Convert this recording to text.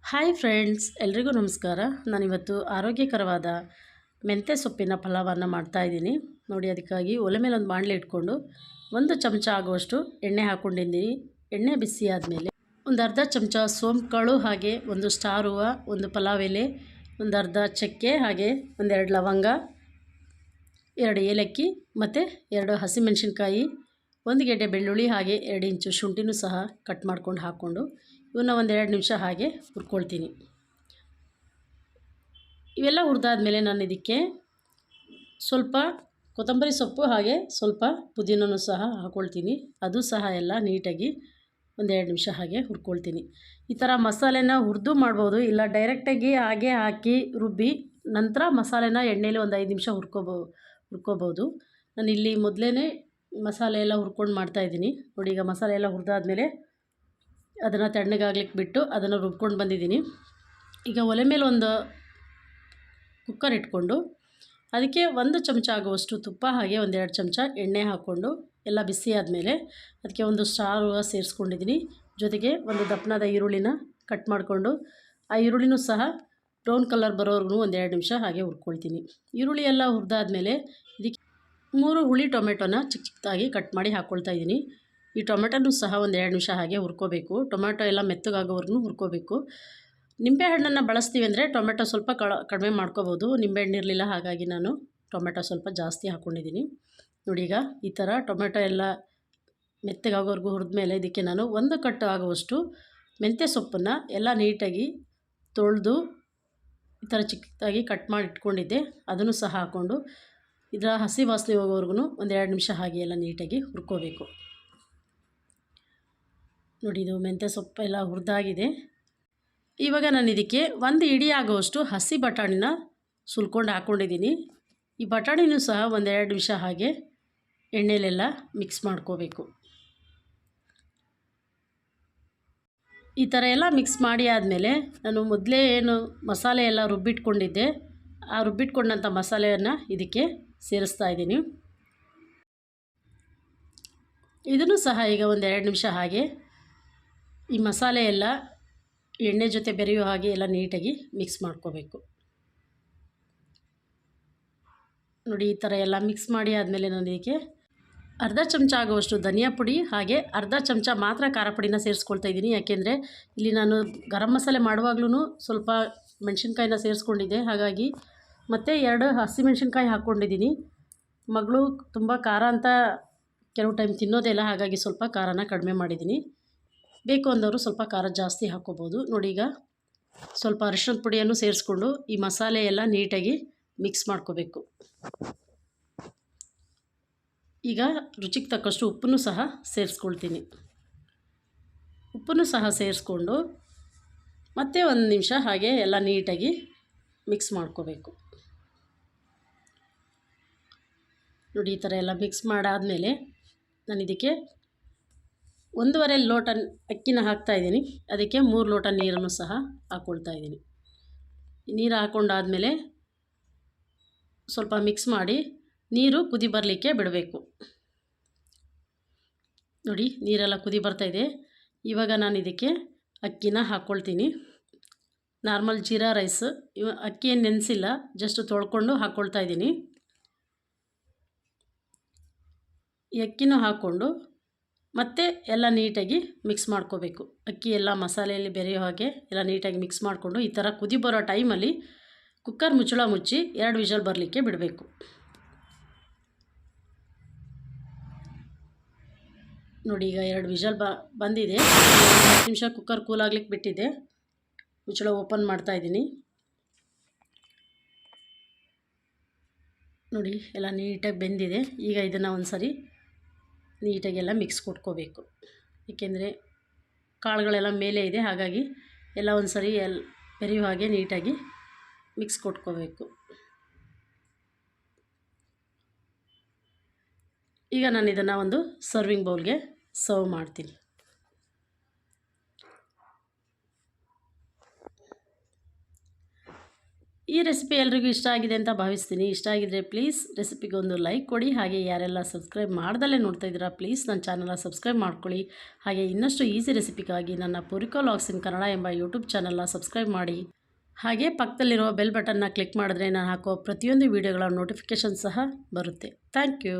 Hi friends, ಎಲ್ರಿಗೂ ನಮಸ್ಕಾರ. ನಾನಿವತ್ತು ಆರೋಗ್ಯಕರವಾದ ಮೆಂತ್ಯ ಸೊಪ್ಪಿನ ಪಲಾವನ್ನು ಮಾಡ್ತಾಯಿದ್ದೀನಿ ನೋಡಿ. ಅದಕ್ಕಾಗಿ ಒಲೆ ಮೇಲೆ ಒಂದು ಬಾಣಲೆ ಇಟ್ಕೊಂಡು 1 ಚಮಚ ಆಗುವಷ್ಟು ಎಣ್ಣೆ ಹಾಕ್ಕೊಂಡಿದ್ದೀನಿ. ಎಣ್ಣೆ ಬಿಸಿ ಆದಮೇಲೆ ಒಂದು ಅರ್ಧ ಚಮಚ ಸೋಂಪು ಕಾಳು, ಹಾಗೆ ಒಂದು ಸ್ಟಾರ್ ಹೂವು, ಒಂದು ಪಲಾವ್ ಎಲೆ, ಒಂದು ಅರ್ಧ ಚಕ್ಕೆ, ಹಾಗೆ 1-2 ಲವಂಗ, 2 ಏಲಕ್ಕಿ ಮತ್ತು 2 ಹಸಿಮೆಣಸಿನ್ಕಾಯಿ, 1 ಗೆಡ್ಡೆ ಬೆಳ್ಳುಳ್ಳಿ, ಹಾಗೆ 2 ಇಂಚು ಶುಂಠಿನೂ ಸಹ ಕಟ್ ಮಾಡ್ಕೊಂಡು ಹಾಕ್ಕೊಂಡು ಇವನ್ನ 1-2 ನಿಮಿಷ ಹಾಗೆ ಹುರ್ಕೊಳ್ತೀನಿ. ಇವೆಲ್ಲ ಹುರಿದಾದ್ಮೇಲೆ ನಾನು ಇದಕ್ಕೆ ಸ್ವಲ್ಪ ಕೊತ್ತಂಬರಿ ಸೊಪ್ಪು, ಹಾಗೆ ಸ್ವಲ್ಪ ಪುದೀನೂ ಸಹ ಹಾಕ್ಕೊಳ್ತೀನಿ. ಅದು ಸಹ ಎಲ್ಲ ನೀಟಾಗಿ 1-2 ನಿಮಿಷ ಹಾಗೆ ಹುರ್ಕೊಳ್ತೀನಿ. ಈ ಥರ ಮಸಾಲೆನ ಹುರಿದು ಮಾಡ್ಬೋದು, ಇಲ್ಲ ಡೈರೆಕ್ಟಾಗಿ ಹಾಗೆ ಹಾಕಿ ರುಬ್ಬಿ ನಂತರ ಮಸಾಲೆನ ಎಣ್ಣೆಯಲ್ಲಿ ಒಂದು 5 ನಿಮಿಷ ಹುರ್ಕೋಬೋದು. ನಾನಿಲ್ಲಿ ಮೊದಲೇ ಮಸಾಲೆ ಎಲ್ಲ ಹುರ್ಕೊಂಡು ಮಾಡ್ತಾಯಿದ್ದೀನಿ ನೋಡಿ. ಈಗ ಮಸಾಲೆ ಎಲ್ಲ ಹುರಿದಾದ್ಮೇಲೆ ಅದನ್ನು ತಣ್ಣಗಾಗ್ಲಿಕ್ಕೆ ಬಿಟ್ಟು ಅದನ್ನು ರುಬ್ಕೊಂಡು ಬಂದಿದ್ದೀನಿ. ಈಗ ಒಲೆ ಮೇಲೆ ಒಂದು ಕುಕ್ಕರ್ ಇಟ್ಕೊಂಡು ಅದಕ್ಕೆ 1 ಚಮಚ ಆಗುವಷ್ಟು ತುಪ್ಪ, ಹಾಗೆ 1-2 ಚಮಚ ಎಣ್ಣೆ ಹಾಕ್ಕೊಂಡು ಎಲ್ಲ ಬಿಸಿ ಆದಮೇಲೆ ಅದಕ್ಕೆ ಒಂದು ಸ್ಟಾರ್ ಹೂವು ಸೇರಿಸ್ಕೊಂಡಿದ್ದೀನಿ. ಜೊತೆಗೆ ಒಂದು ದಪ್ಪನಾದ ಈರುಳ್ಳಿನ ಕಟ್ ಮಾಡಿಕೊಂಡು ಆ ಈರುಳ್ಳಿನೂ ಸಹ ಬ್ರೌನ್ ಕಲರ್ ಬರೋವರೆಗೂ 1-2 ನಿಮಿಷ ಹಾಗೆ ಹುರ್ಕೊಳ್ತೀನಿ. ಈರುಳ್ಳಿ ಎಲ್ಲ ಹುರಿದಾದ್ಮೇಲೆ ಇದಕ್ಕೆ 3 ಹುಳಿ ಟೊಮೆಟೊನ ಚಿಕ್ಕ ಚಿಕ್ಕದಾಗಿ ಕಟ್ ಮಾಡಿ ಹಾಕ್ಕೊಳ್ತಾ ಇದ್ದೀನಿ. ಈ ಟೊಮೆಟೊನೂ ಸಹ 1-2 ನಿಮಿಷ ಹಾಗೆ ಹುರ್ಕೋಬೇಕು. ಟೊಮೆಟೊ ಎಲ್ಲ ಮೆತ್ತಗಾಗೋವರೆಗೂ ಹುರ್ಕೋಬೇಕು. ನಿಂಬೆಹಣ್ಣನ್ನು ಬಳಸ್ತೀವಿ ಅಂದರೆ ಟೊಮೆಟೊ ಸ್ವಲ್ಪ ಕಡಿಮೆ ಮಾಡ್ಕೋಬೋದು. ನಿಂಬೆಹಣ್ಣು ಇರಲಿಲ್ಲ, ಹಾಗಾಗಿ ನಾನು ಟೊಮೆಟೊ ಸ್ವಲ್ಪ ಜಾಸ್ತಿ ಹಾಕ್ಕೊಂಡಿದ್ದೀನಿ ನೋಡಿ. ಈಗ ಈ ಥರ ಟೊಮೆಟೊ ಎಲ್ಲ ಮೆತ್ತಗಾಗೋವರೆಗೂ ಹುರಿದ್ಮೇಲೆ ಇದಕ್ಕೆ ನಾನು 1 ಕಟ್ಟು ಆಗುವಷ್ಟು ಮೆಂತ್ಯ ಸೊಪ್ಪನ್ನು ಎಲ್ಲ ನೀಟಾಗಿ ತೊಳೆದು ಈ ಥರ ಚಿಕ್ಕದಾಗಿ ಕಟ್ ಮಾಡಿ ಇಟ್ಕೊಂಡಿದ್ದೆ, ಅದನ್ನು ಸಹ ಹಾಕ್ಕೊಂಡು ಇದರ ಹಸಿ ವಾಸನೆ ಹೋಗೋವರೆಗೂ 1-2 ನಿಮಿಷ ಹಾಗೆ ಎಲ್ಲ ನೀಟಾಗಿ ಹುರ್ಕೋಬೇಕು ನೋಡಿ. ಇದು ಮೆಂತ್ಯ ಸೊಪ್ಪೆಲ್ಲ ಹುರಿದಾಗಿದೆ. ಇವಾಗ ನಾನು ಇದಕ್ಕೆ 1 ಇಡಿ ಆಗುವಷ್ಟು ಹಸಿ ಬಟಾಣಿನ ಸುಲ್ಕೊಂಡು ಹಾಕ್ಕೊಂಡಿದ್ದೀನಿ. ಈ ಬಟಾಣಿನೂ ಸಹ 1-2 ನಿಮಿಷ ಹಾಗೆ ಎಣ್ಣೆಲೆಲ್ಲ ಮಿಕ್ಸ್ ಮಾಡ್ಕೋಬೇಕು. ಈ ಥರ ಎಲ್ಲ ಮಿಕ್ಸ್ ಮಾಡಿ ಆದಮೇಲೆ ನಾನು ಮೊದಲೇ ಏನು ಮಸಾಲೆ ಎಲ್ಲ ರುಬ್ಬಿಟ್ಕೊಂಡಿದ್ದೆ, ಆ ರುಬ್ಬಿಟ್ಕೊಂಡಂಥ ಮಸಾಲೆಯನ್ನು ಇದಕ್ಕೆ ಸೇರಿಸ್ತಾ ಇದ್ದೀನಿ. ಇದನ್ನು ಸಹ ಈಗ 1-2 ನಿಮಿಷ ಹಾಗೆ ಈ ಮಸಾಲೆ ಎಲ್ಲ ಎಣ್ಣೆ ಜೊತೆ ಬೆರೆಯೋ ಹಾಗೆ ಎಲ್ಲ ನೀಟಾಗಿ ಮಿಕ್ಸ್ ಮಾಡ್ಕೋಬೇಕು ನೋಡಿ. ಈ ಥರ ಎಲ್ಲ ಮಿಕ್ಸ್ ಮಾಡಿ ಆದಮೇಲೆ ನಾನು ಇದಕ್ಕೆ ಅರ್ಧ ಚಮಚ ಆಗುವಷ್ಟು ಧನಿಯಾ ಪುಡಿ, ಹಾಗೆ ಅರ್ಧ ಚಮಚ ಮಾತ್ರ ಖಾರ ಪುಡಿನ ಸೇರಿಸ್ಕೊಳ್ತಾ ಇದ್ದೀನಿ. ಯಾಕೆಂದರೆ ಇಲ್ಲಿ ನಾನು ಗರಂ ಮಸಾಲೆ ಮಾಡುವಾಗ್ಲೂ ಸ್ವಲ್ಪ ಮೆಣಸಿನ್ಕಾಯಿನ ಸೇರಿಸ್ಕೊಂಡಿದ್ದೆ, ಹಾಗಾಗಿ ಮತ್ತು 2 ಹಸಿಮೆಣಸಿನ್ಕಾಯಿ ಹಾಕ್ಕೊಂಡಿದ್ದೀನಿ. ಮಗಳು ತುಂಬ ಖಾರ ಅಂತ ಕೆಲವು ಟೈಮ್ ತಿನ್ನೋದಿಲ್ಲ, ಹಾಗಾಗಿ ಸ್ವಲ್ಪ ಖಾರನ ಕಡಿಮೆ ಮಾಡಿದ್ದೀನಿ. ಬೇಕು ಅಂದವರು ಸ್ವಲ್ಪ ಖಾರ ಜಾಸ್ತಿ ಹಾಕ್ಕೋಬೋದು ನೋಡಿ. ಈಗ ಸ್ವಲ್ಪ ಅರಿಶಿಣದ ಪುಡಿಯನ್ನು ಸೇರಿಸ್ಕೊಂಡು ಈ ಮಸಾಲೆ ಎಲ್ಲ ನೀಟಾಗಿ ಮಿಕ್ಸ್ ಮಾಡ್ಕೋಬೇಕು. ಈಗ ರುಚಿಗೆ ತಕ್ಕಷ್ಟು ಉಪ್ಪನ್ನು ಸಹ ಸೇರಿಸ್ಕೊಳ್ತೀನಿ. ಉಪ್ಪನ್ನು ಸಹ ಸೇರಿಸ್ಕೊಂಡು ಮತ್ತೆ 1 ನಿಮಿಷ ಹಾಗೆ ಎಲ್ಲ ನೀಟಾಗಿ ಮಿಕ್ಸ್ ಮಾಡ್ಕೋಬೇಕು ನೋಡಿ. ಈ ಥರ ಎಲ್ಲ ಮಿಕ್ಸ್ ಮಾಡಾದಮೇಲೆ ನಾನು ಇದಕ್ಕೆ 1.5 ಲೋಟ ಅಕ್ಕಿನ ಹಾಕ್ತಾಯಿದ್ದೀನಿ. ಅದಕ್ಕೆ 3 ಲೋಟ ನೀರನ್ನು ಸಹ ಹಾಕ್ಕೊಳ್ತಾ ಇದ್ದೀನಿ. ನೀರು ಹಾಕ್ಕೊಂಡಾದಮೇಲೆ ಸ್ವಲ್ಪ ಮಿಕ್ಸ್ ಮಾಡಿ ನೀರು ಕುದಿ ಬರಲಿಕ್ಕೆ ಬಿಡಬೇಕು ನೋಡಿ. ನೀರೆಲ್ಲ ಕುದಿ ಬರ್ತಾಯಿದೆ. ಇವಾಗ ನಾನು ಇದಕ್ಕೆ ಅಕ್ಕಿನ ಹಾಕ್ಕೊಳ್ತೀನಿ. ನಾರ್ಮಲ್ ಜೀರಾ ರೈಸ್, ಅಕ್ಕಿ ಏನು ನೆನೆಸಿಲ್ಲ, ಜಸ್ಟ್ ತೊಳ್ಕೊಂಡು ಹಾಕ್ಕೊಳ್ತಾ ಇದ್ದೀನಿ. ಈ ಅಕ್ಕಿನೂ ಹಾಕ್ಕೊಂಡು ಮತ್ತೆ ಎಲ್ಲ ನೀಟಾಗಿ ಮಿಕ್ಸ್ ಮಾಡ್ಕೋಬೇಕು. ಅಕ್ಕಿ ಎಲ್ಲ ಮಸಾಲೆಯಲ್ಲಿ ಬೆರೆಯೋ ಹಾಗೆ ಎಲ್ಲ ನೀಟಾಗಿ ಮಿಕ್ಸ್ ಮಾಡಿಕೊಂಡು ಈ ಥರ ಕುದಿ ಬರೋ ಟೈಮಲ್ಲಿ ಕುಕ್ಕರ್ ಮುಚ್ಚಳ ಮುಚ್ಚಿ 2 ವಿಷಲ್ ಬರಲಿಕ್ಕೆ ಬಿಡಬೇಕು ನೋಡಿ. ಈಗ 2 ವಿಷಲ್ ಬಂದಿದೆ. 10 ನಿಮಿಷ ಕುಕ್ಕರ್ ಕೂಲಾಗ್ಲಿಕ್ಕೆ ಬಿಟ್ಟಿದ್ದೆ. ಮುಚ್ಚಳ ಓಪನ್ ಮಾಡ್ತಾಯಿದ್ದೀನಿ ನೋಡಿ. ಎಲ್ಲ ನೀಟಾಗಿ ಬೆಂದಿದೆ. ಈಗ ಇದನ್ನು ಒಂದು ಸರಿ ನೀಟಾಗೆಲ್ಲ ಮಿಕ್ಸ್ ಕೊಟ್ಕೋಬೇಕು. ಏಕೆಂದರೆ ಕಾಳುಗಳೆಲ್ಲ ಮೇಲೆ ಇದೆ, ಹಾಗಾಗಿ ಎಲ್ಲ ಒಂದು ಸರಿ ಬೆರೆಯೋ ಹಾಗೆ ನೀಟಾಗಿ ಮಿಕ್ಸ್ ಕೊಟ್ಕೋಬೇಕು. ಈಗ ನಾನು ಇದನ್ನು ಒಂದು ಸರ್ವಿಂಗ್ ಬೌಲ್ಗೆ ಸರ್ವ್ ಮಾಡ್ತೀನಿ. ಈ ರೆಸಿಪಿ ಎಲ್ರಿಗೂ ಇಷ್ಟ ಆಗಿದೆ ಅಂತ ಭಾವಿಸ್ತೀನಿ. ಇಷ್ಟ ಆಗಿದ್ರೆ ಪ್ಲೀಸ್ ರೆಸಿಪಿಗೆ ಒಂದು ಲೈಕ್ ಕೊಡಿ. ಹಾಗೆ ಯಾರೆಲ್ಲ ಸಬ್ಸ್ಕ್ರೈಬ್ ಮಾಡ್ದಲ್ಲೇ ನೋಡ್ತಾ ಇದ್ದೀರಾ ಪ್ಲೀಸ್ ನನ್ನ ಚಾನಲ್ನ ಸಬ್ಸ್ಕ್ರೈಬ್ ಮಾಡ್ಕೊಳ್ಳಿ. ಹಾಗೆ ಇನ್ನಷ್ಟು ಈಸಿ ರೆಸಿಪಿಗಾಗಿ ನನ್ನ ಪೂರಿಕಾ ವ್ಲಾಗ್ಸ್ ಇನ್ ಕನ್ನಡ ಎಂಬ ಯೂಟ್ಯೂಬ್ ಚಾನಲ್ನ ಸಬ್ಸ್ಕ್ರೈಬ್ ಮಾಡಿ. ಹಾಗೆ ಪಕ್ಕದಲ್ಲಿರುವ ಬೆಲ್ ಬಟನ್ನ ಕ್ಲಿಕ್ ಮಾಡಿದ್ರೆ ನಾನು ಹಾಕೋ ಪ್ರತಿಯೊಂದು ವೀಡಿಯೋಗಳ ನೋಟಿಫಿಕೇಷನ್ ಸಹ ಬರುತ್ತೆ. Thank you.